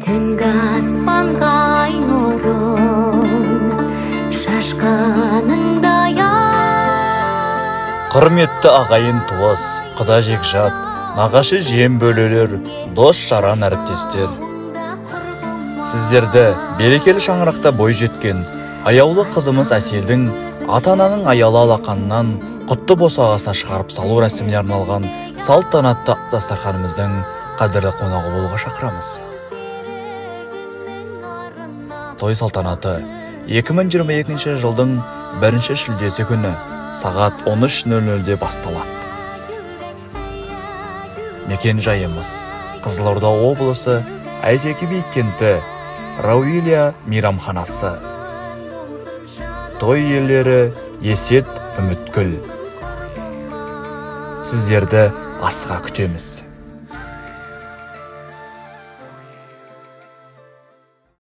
Түнгі аспанға ай нұрын шашқаныңдай Құрметті ағайын туыс, құда жекжат, нағашы жем бөлелер, дос жаран әріптестер. Сіздерді берекелі шаңырақта бой жеткен аяулы қызымыз Әселдің ата-ананың аялы алақанынан құтты босағасына шығарып салу рәсіміне арналған салтанатты дастарханымыздың қадірлі қонағы болуға шақырамыз. Той салтанаты 2022 жылдың 1 шілдесі күні сағат 13:00-де басталады. Мекен жайымыз Қызылорда облысы Әйтеке би кенті Рауилия мейрамханасы. Той иелері Есет Үміткүл. Сіздерді асыға күтеміз.